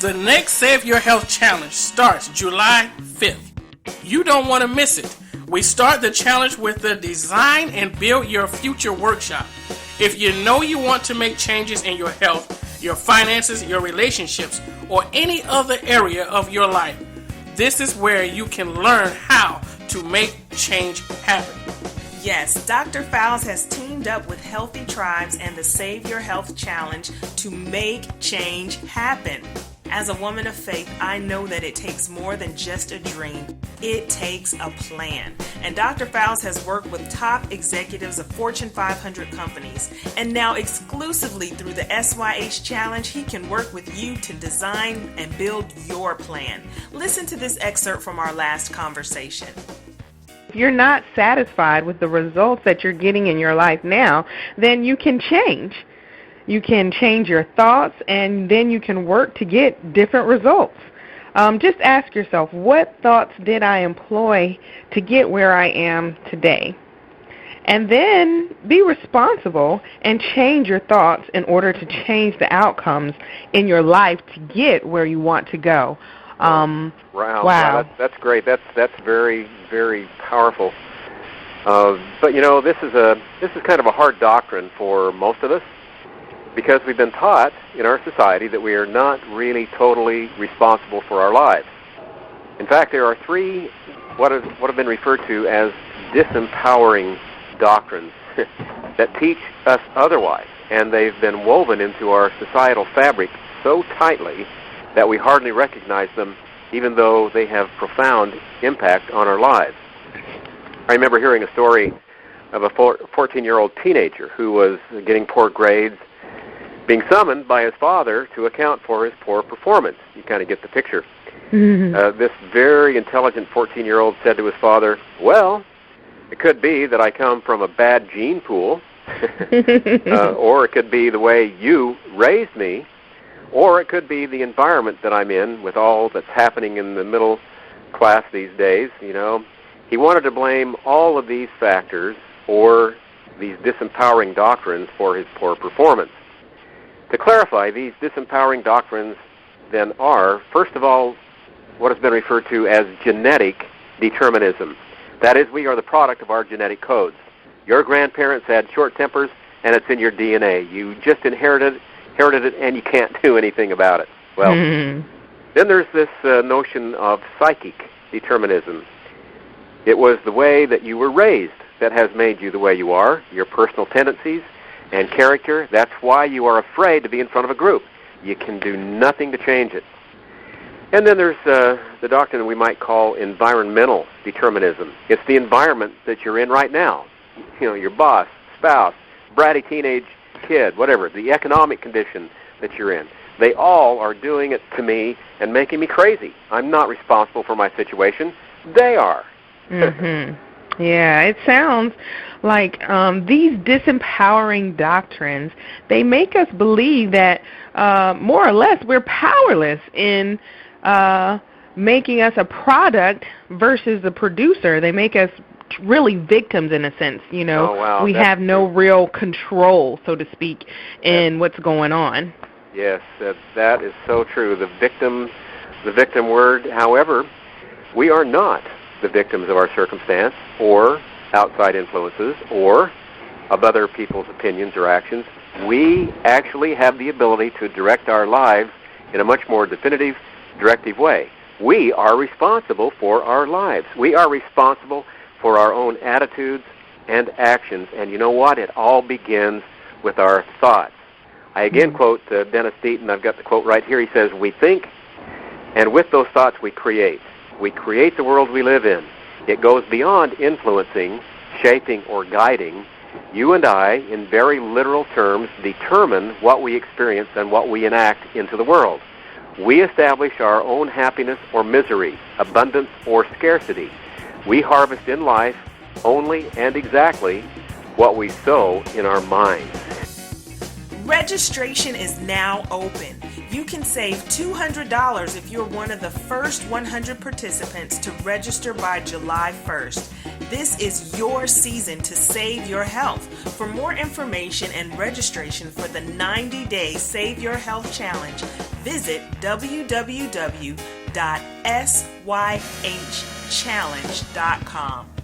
The next Save Your Health Challenge starts July 5th. You don't want to miss it. We start the challenge with the Design and Build Your Future workshop. If you know you want to make changes in your health, your finances, your relationships, or any other area of your life, this is where you can learn how to make change happen. Yes, Dr. Fowles has teamed up with Healthy Tribes and the Save Your Health Challenge to make change happen. As a woman of faith, I know that it takes more than just a dream. It takes a plan. And Dr. Fowles has worked with top executives of Fortune 500 companies. And now exclusively through the SYH Challenge, he can work with you to design and build your plan. Listen to this excerpt from our last conversation. If you're not satisfied with the results that you're getting in your life now, then you can change. You can change your thoughts, and then you can work to get different results. Just ask yourself, what thoughts did I employ to get where I am today? And then be responsible and change your thoughts in order to change the outcomes in your life to get where you want to go. Wow. That's great. That's very, very powerful. But this is kind of a hard doctrine for most of us, because we've been taught in our society that we are not really totally responsible for our lives. In fact, there are three what have been referred to as disempowering doctrines that teach us otherwise, and they've been woven into our societal fabric so tightly that we hardly recognize them, even though they have profound impact on our lives. I remember hearing a story of a 14-year-old teenager who was getting poor grades, being summoned by his father to account for his poor performance. You kind of get the picture. This very intelligent 14-year-old said to his father, "Well, it could be that I come from a bad gene pool, or it could be the way you raised me, or it could be the environment that I'm in with all that's happening in the middle class these days." He wanted to blame all of these factors or these disempowering doctrines for his poor performance. To clarify, these disempowering doctrines then are, first of all, what has been referred to as genetic determinism. That is, we are the product of our genetic codes. Your grandparents had short tempers, and it's in your DNA. You just inherited it, and you can't do anything about it. Well, then there's this notion of psychic determinism. It was the way that you were raised that has made you the way you are, your personal tendencies and character. That's why you are afraid to be in front of a group. You can do nothing to change it. And then there's the doctrine we might call environmental determinism. It's the environment that you're in right now. Your boss, spouse, bratty teenage kid, whatever, the economic condition that you're in. They all are doing it to me and making me crazy. I'm not responsible for my situation. They are. Yeah, it sounds like these disempowering doctrines, they make us believe that more or less we're powerless in making us a product versus a producer. They make us really victims in a sense, Oh, wow. We have no real control, so to speak, in what's going on. Yes, that is so true. The victim word, however, we are not the victims of our circumstance or outside influences or of other people's opinions or actions. We actually have the ability to direct our lives in a much more definitive, directive way. We are responsible for our lives. We are responsible for our own attitudes and actions. And you know what? It all begins with our thoughts. I again quote Dennis Deaton. I've got the quote right here. He says, "We think, and with those thoughts we create. We create the world we live in. It goes beyond influencing, shaping, or guiding. You and I, in very literal terms, determine what we experience and what we enact into the world. We establish our own happiness or misery, abundance or scarcity. We harvest in life only and exactly what we sow in our minds." Registration is now open. You can save $200 if you're one of the first 100 participants to register by July 1st. This is your season to save your health. For more information and registration for the 90-day Save Your Health Challenge, visit www.syhchallenge.com.